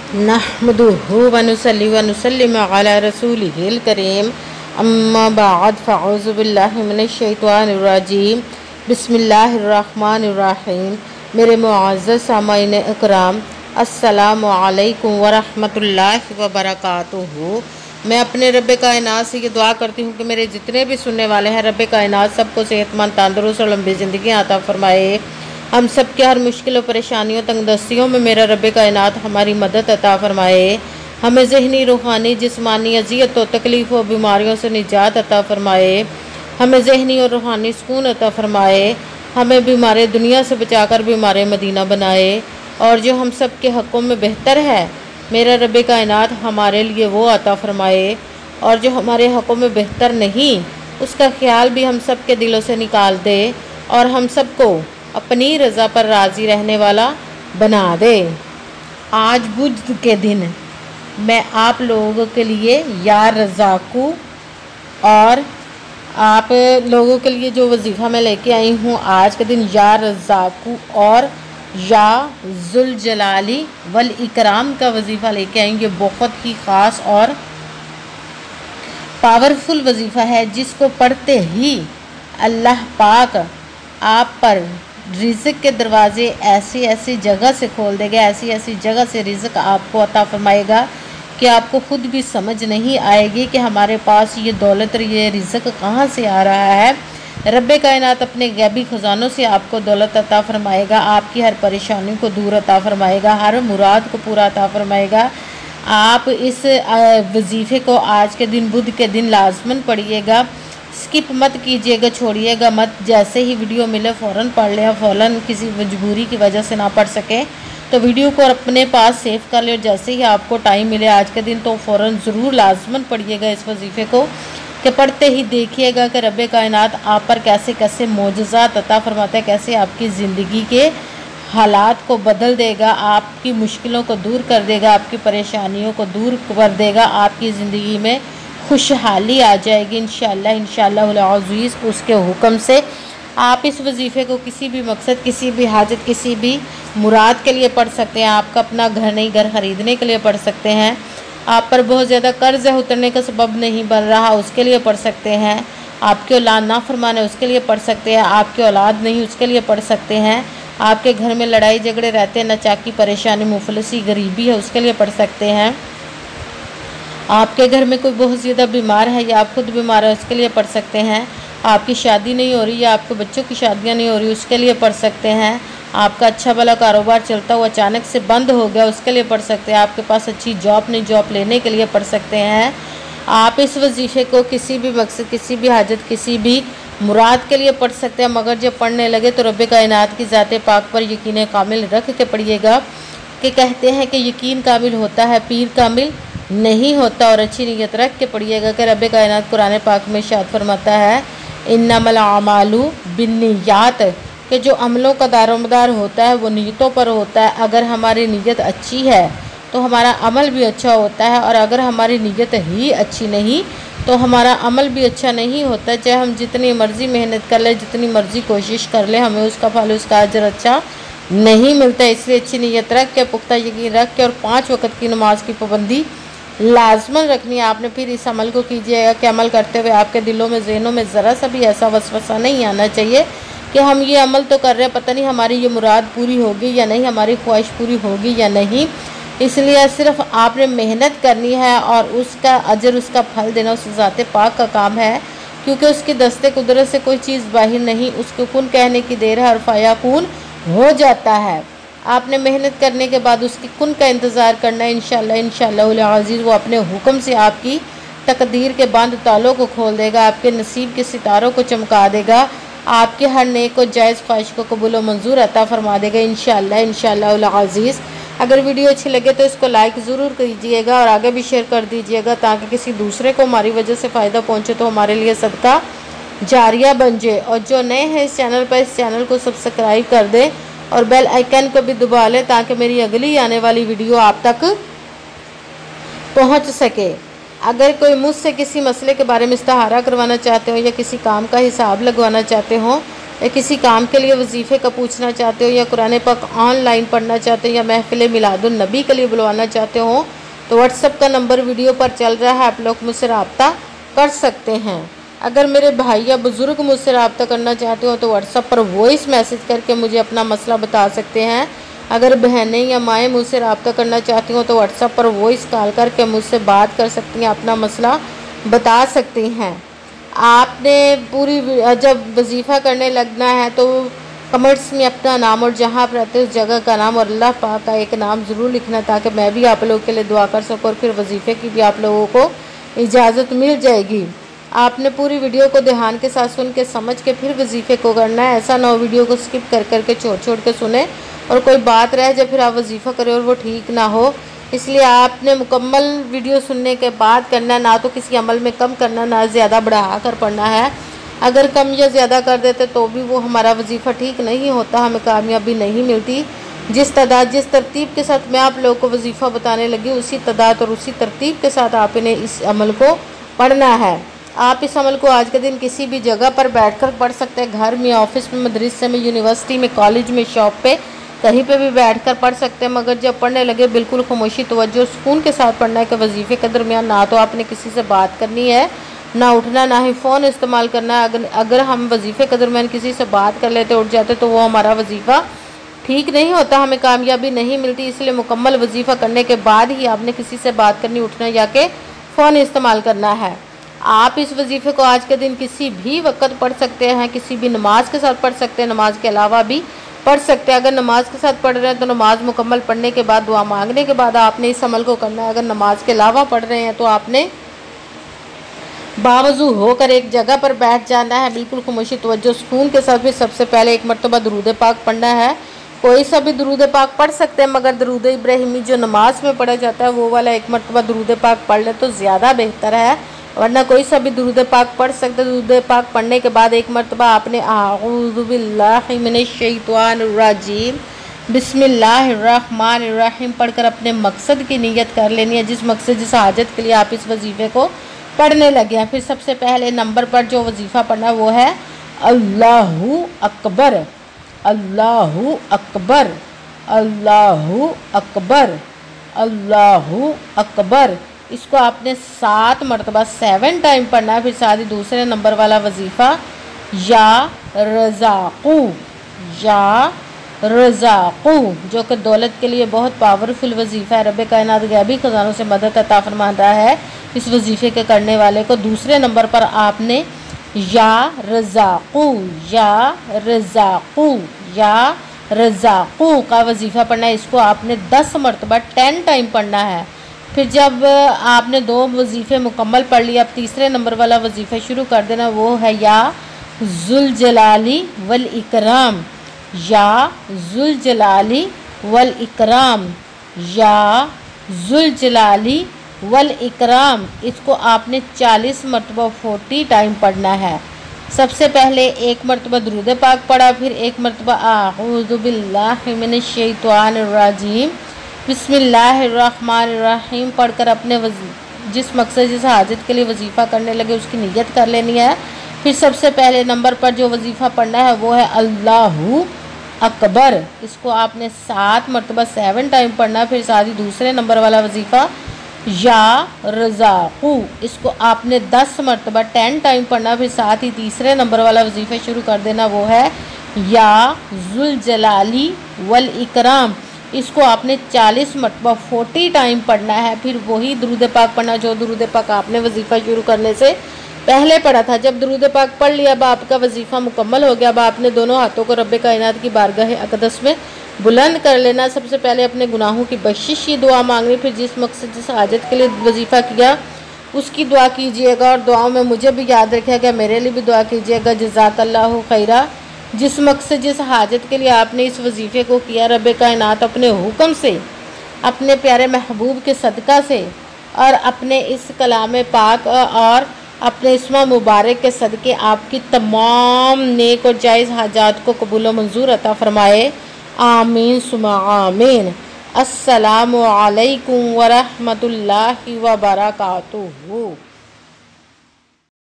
नहमदुहु व नुसल्ली व नुसल्लिमु अला रसूलिहिल करीम अम्मा बाद फ़अऊज़ु बिल्लाहि मिनश शैतानिर रजीम बिस्मिल्लाहिर रहमानिर रहीम। मेरे मुअज़्ज़ज़ सामाईन इकराम, अस्सलामु अलैकुम व रहमतुल्लाहि व बरकातुहू। मैं अपने रब कायनात से ये दुआ करती हूँ कि मेरे जितने भी सुनने वाले हैं, रब कायनात सबको सेहतमंद, तंदुरुस्त और लंबी ज़िंदगी अता फरमाए। हम सब के हर मुश्किल और परेशानियों, तंगदस्तियों में मेरा रब कायनात हमारी मदद अता फरमाए। हमें ज़हनी, रूहानी, जिस्मानी अज़ियत और तकलीफ़ और बीमारियों से निजात अता फरमाए। हमें ज़हनी और रूहानी सुकून अता फरमाए। हमें बीमार दुनिया से बचाकर बीमार मदीना बनाए। और जो हम सब के हक़ों में बेहतर है, मेरा रब कायनात हमारे लिए वो अता फरमाए। और जो हमारे हक़ों में बेहतर नहीं, उसका ख्याल भी हम सब के दिलों से निकाल दे और हम सबको अपनी रज़ा पर राज़ी रहने वाला बना दे। आज बुध के दिन मैं आप लोगों के लिए या रज़ाकू और आप लोगों के लिए जो वजीफ़ा मैं लेके आई हूँ आज के दिन, या रज़ाकू और या ज़ुल जलाली वल इकराम का वजीफ़ा लेके आई। ये बहुत ही ख़ास और पावरफुल वजीफ़ा है, जिसको पढ़ते ही अल्लाह पाक आप पर रिज़्क़ के दरवाज़े ऐसी ऐसी जगह से खोल देगा, ऐसी ऐसी जगह से रिज़्क़ आपको अता फरमाएगा कि आपको ख़ुद भी समझ नहीं आएगी कि हमारे पास ये दौलत, ये रिज़्क़ कहाँ से आ रहा है। रब कायनात अपने गैबी ख़जानों से आपको दौलत अता फरमाएगा, आपकी हर परेशानी को दूर अता फरमाएगा, हर मुराद को पूरा अता फरमाएगा। आप इस वजीफ़े को आज के दिन, बुध के दिन लाजमन पढ़िएगा, स्किप मत कीजिएगा, छोड़िएगा मत। जैसे ही वीडियो मिले फ़ौरन पढ़ लें। फ़ौरन किसी मजबूरी की वजह से ना पढ़ सके तो वीडियो को अपने पास सेव कर ले, और जैसे ही आपको टाइम मिले आज के दिन तो फ़ौरन ज़रूर लाजमन पढ़िएगा इस वजीफ़े को। कि पढ़ते ही देखिएगा कि रब कायनात आप पर कैसे कैसे मोजज़ात अता फरमाता है, कैसे आपकी ज़िंदगी के हालात को बदल देगा, आपकी मुश्किलों को दूर कर देगा, आपकी परेशानियों को दूर कर देगा, आपकी ज़िंदगी में खुशहाली आ जाएगी इंशाअल्लाह अज़ीज़। उसके हुक्म से आप इस वजीफ़े को किसी भी मकसद, किसी भी हाजत, किसी भी मुराद के लिए पढ़ सकते हैं। आपका अपना घर नहीं, घर ख़रीदने के लिए पढ़ सकते हैं। आप पर बहुत ज़्यादा कर्ज़ है, उतरने का सबब नहीं बन रहा, उसके लिए पढ़ सकते हैं। आपके औलाद ना फरमाने, उसके लिए पढ़ सकते हैं। आपके औलाद नहीं, उसके लिए पढ़ सकते हैं। आपके घर में लड़ाई झगड़े रहते हैं, नाचाकी, परेशानी, मुफलिसी, गरीबी है, उसके लिए पढ़ सकते हैं। आपके घर में कोई बहुत ज़्यादा बीमार है या आप खुद बीमार है, उसके लिए पढ़ सकते हैं। आपकी शादी नहीं हो रही या आपके बच्चों की शादियां नहीं हो रही, उसके लिए पढ़ सकते हैं। आपका अच्छा भला कारोबार चलता हुआ अचानक से बंद हो गया, उसके लिए पढ़ सकते हैं। आपके पास अच्छी जॉब नहीं, जॉब लेने के लिए पढ़ सकते हैं। आप इस वजीफ़े को किसी भी मकसद, किसी भी हाजत, किसी भी मुराद के लिए पढ़ सकते हैं। मगर जब पढ़ने लगे तो रब कायनात की ज़ात पाक पर यकीन कामिल रख के पढ़िएगा। कि कहते हैं कि यकीन कामिल होता है, पीर कामिल नहीं होता। और अच्छी नीयत रख के पढ़िएगा कि रब कायनात कुरान पाक में इरशाद फरमाता है, इन्नमल आमालू बिन्नियात, कि जो अमलों का दारोमदार होता है वो नीयतों पर होता है। अगर हमारी नीयत अच्छी है तो हमारा अमल भी अच्छा होता है, और अगर हमारी नीयत ही अच्छी नहीं तो हमारा अमल भी अच्छा नहीं होता। चाहे हम जितनी मर्ज़ी मेहनत कर लें, जितनी मर्ज़ी कोशिश कर लें, हमें उसका फल, उसका अजर अच्छा नहीं मिलता। इसलिए अच्छी नीयत रख के, पुख्ता यकीन रख के, और 5 वक़्त की नमाज की पाबंदी लाजमन रखनी है आपने। फिर इस अमल को कीजिएगा कि अमल करते हुए आपके दिलों में, ज़हनों में ज़रा सा भी ऐसा वसवसा नहीं आना चाहिए कि हम ये अमल तो कर रहे हैं, पता नहीं हमारी ये मुराद पूरी होगी या नहीं, हमारी ख्वाहिश पूरी होगी या नहीं। इसलिए सिर्फ आपने मेहनत करनी है और उसका अजर, उसका फल देना उस ज़ात पाक का काम है। क्योंकि उसकी दस्ते कुदरत से कोई चीज़ बाहर नहीं, उसको कुन कहने की देर है और फ़याकुन हो जाता है। आपने मेहनत करने के बाद उसकी कुन का इंतज़ार करना है। इंशाअल्लाह अज़ीज़ वो अपने हुक्म से आपकी तकदीर के बंद तालों को खोल देगा, आपके नसीब के सितारों को चमका देगा, आपके हर नेक और जायज़ ख्वाहिश को कबूल व मंजूर अता फरमा देगा इंशाअल्लाह अज़ीज़। अगर वीडियो अच्छी लगे तो इसको लाइक ज़रूर कीजिएगा और आगे भी शेयर कर दीजिएगा, ताकि किसी दूसरे को हमारी वजह से फ़ायदा पहुँचे तो हमारे लिए सदका जारिया बन जाए। और जो नए हैं इस चैनल पर, इस चैनल को सब्सक्राइब कर दें और बेल आइकन को भी दबा लें, ताकि मेरी अगली आने वाली वीडियो आप तक पहुंच सके। अगर कोई मुझसे किसी मसले के बारे में इस्तिहारा करवाना चाहते हो या किसी काम का हिसाब लगवाना चाहते हो या किसी काम के लिए वजीफ़े का पूछना चाहते हो, या कुरान पाक ऑनलाइन पढ़ना चाहते हो, या महफिल मिलादुन नबी के लिए बुलवाना चाहते हो, तो व्हाट्सएप का नंबर वीडियो पर चल रहा है, आप लोग मुझसे रब्ता कर सकते हैं। अगर मेरे भाई या बुज़ुर्ग मुझसे रब्ता करना चाहते हो तो व्हाट्सएप पर वॉइस मैसेज करके मुझे अपना मसला बता सकते हैं। अगर बहनें या माएँ मुझसे रब्ता करना चाहती हो तो व्हाट्सएप पर वॉइस कॉल करके मुझसे बात कर सकती हैं, अपना मसला बता सकती हैं। आपने पूरी जब वजीफ़ा करने लगना है तो कमेंट्स में अपना नाम और जहाँ आप रहते हो उस जगह का नाम और अल्लाह पाक का एक नाम ज़रूर लिखना, ताकि मैं भी आप लोगों के लिए दुआ कर सकूँ और फिर वजीफ़े की भी आप लोगों को इजाज़त मिल जाएगी। आपने पूरी वीडियो को ध्यान के साथ सुन के समझ के फिर वजीफ़े को करना है। ऐसा ना हो वीडियो को स्किप कर करके छोड़ के सुने और कोई बात रह जाए फिर आप वजीफ़ा करें और वो ठीक ना हो। इसलिए आपने मुकम्मल वीडियो सुनने के बाद करना, ना तो किसी अमल में कम करना, ना ज़्यादा बढ़ा कर पढ़ना है। अगर कम या ज़्यादा कर देते तो भी वो हमारा वजीफ़ा ठीक नहीं होता, हमें कामयाबी नहीं मिलती। जिस तरतीब के साथ मैं आप लोगों को वजीफ़ा बताने लगी उसी तादाद और उसी तरतीब के साथ आपने इस अमल को पढ़ना है। आप इस अमल को आज के दिन किसी भी जगह पर बैठकर पढ़ सकते हैं, घर में, ऑफिस में, मदरसे में, यूनिवर्सिटी में, कॉलेज में, शॉप पे, कहीं पे भी बैठकर पढ़ सकते हैं। मगर जब पढ़ने लगे बिल्कुल खामोशी तवज्जो सुकून के साथ पढ़ना है कि वजीफ़े के दरमियान ना तो आपने किसी से बात करनी है, ना उठना, ना ही फ़ोन इस्तेमाल करना है। अगर हम वजीफ़े के दरमियान किसी से बात कर लेते, उठ जाते, तो वो हमारा वजीफ़ा ठीक नहीं होता, हमें कामयाबी नहीं मिलती। इसलिए मुकम्मल वजीफ़ा करने के बाद ही आपने किसी से बात करनी, उठना या के फ़ोन इस्तेमाल करना है। आप इस वजीफ़े को आज के दिन किसी भी वक्त पढ़ सकते हैं, किसी भी नमाज के साथ पढ़ सकते हैं, नमाज के अलावा भी पढ़ सकते हैं। अगर नमाज के साथ पढ़ रहे हैं तो नमाज मुकम्मल पढ़ने के बाद, दुआ मांगने के बाद आपने इस अमल को करना है। अगर नमाज के अलावा पढ़ रहे हैं तो आपने बावजू होकर एक जगह पर बैठ जाना है, बिल्कुल खामोशी तवज्जो सुकून के साथ। भी सबसे पहले एक मरतबा दरूद पाक पढ़ना है। कोई सा भी दरूद पाक पढ़ सकते हैं, मगर दरूद इब्राहिमी जो नमाज में पढ़ा जाता है वो वाला एक मरतबा दरूद पाक पढ़ ले तो ज़्यादा बेहतर है, वरना कोई सा भी दरूद पाक पढ़ सकते। दरूद पाक पढ़ने के बाद एक मरतबा आपने आऊज़ु बिल्लाहि मिनश्शैतानिर्रजीम बिस्मिल्लाहिर्रहमानिर्रहीम पढ़कर अपने मकसद की नीयत कर लेनी है, जिस मकसद, जिस हाजत के लिए आप इस वजीफ़े को पढ़ने लगे हैं। फिर सबसे पहले नंबर पर जो वजीफ़ा पढ़ना है वो है अल्लाहु अकबर, अल्लाहु अकबर, अल्लाहु अकबर, अल्लाहु अकबर। इसको आपने 7 मरतबा 7 टाइम पढ़ना है। फिर साथ ही दूसरे नंबर वाला वजीफ़ा या रज़ाक़ू, या रज़ाक़ू, जो कि दौलत के लिए बहुत पावरफुल वजीफ़ा है। रब कायनात गैबी ख़ज़ानों से मदद अता फरमा रहा है इस वजीफ़े के करने वाले को। दूसरे नंबर पर आपने या रज़ाक़ू, या रज़ाक़ू, या रज़ाक़ू का वजीफ़ा पढ़ना है। इसको आपने 10 मरतबा 10 टाइम पढ़ना है। फिर जब आपने 2 वजीफ़े मुकम्मल पढ़ लिया, अब तीसरे नंबर वाला वजीफ़ा शुरू कर देना, वो है या ज़ुल जलाली वल इकराम, या ज़ुल जलाली वल इकराम, या ज़ुल जलाली वल इकराम। इसको आपने 40 मरतबा 40 टाइम पढ़ना है। सबसे पहले एक मरतबा दरूद पाक पढ़ा, फिर एक मरतबा आऊज़ु बिल्लाहि मिनश्शैतानिर्रजीम बिस्मिल्लाहिर्रहमानिर्रहीम पढ़कर अपने जिस मकसद, जिस हाजत के लिए वजीफ़ा करने लगे उसकी नीयत कर लेनी है। फिर सबसे पहले नंबर पर जो वजीफ़ा पढ़ना है वो है अल्लाहु अकबर। इसको आपने 7 मरतबा 7 टाइम पढ़ना है। फिर साथ ही दूसरे नंबर वाला वजीफ़ा या रज़ाक़ू, इसको आपने 10 मरतबा 10 टाइम पढ़ना। फिर साथ ही तीसरे नंबर वाला वजीफ़ा शुरू कर देना, वो है या ज़ुल जलाली वल इकराम। इसको आपने 40 मरतबा 40 टाइम पढ़ना है। फिर वही दरूद पाक पढ़ना जो दरूद पाक आपने वजीफ़ा शुरू करने से पहले पढ़ा था। जब दरूद पाक पढ़ लिया, अब आपका वजीफ़ा मुकम्मल हो गया। अब आपने दोनों हाथों को रब कायनात की बारगाह अक़दस में बुलंद कर लेना। सबसे पहले अपने गुनाहों की बख्शिश की दुआ मांगनी। फिर जिस मकसद, जिस हाजत के लिए वजीफ़ा किया उसकी दुआ कीजिएगा, और दुआओं में मुझे भी याद रखिएगा, मेरे लिए भी दुआ कीजिएगा। जज़ाकल्लाहु खैरा। जिस मकसद, जिस हाजत के लिए आपने इस वजीफ़े को किया, रब कायनात अपने हुक्म से, अपने प्यारे महबूब के सदका से और अपने इस कलाम पाक और अपने इस्मा मुबारक के सदके आपकी तमाम नेक और जायज़ हाजात को कबूल मंजूर अता फ़रमाए। आमीन सुमा आमीन। अस्सलामु अलैकुम व रहमतुल्लाहि व बरकातुहू।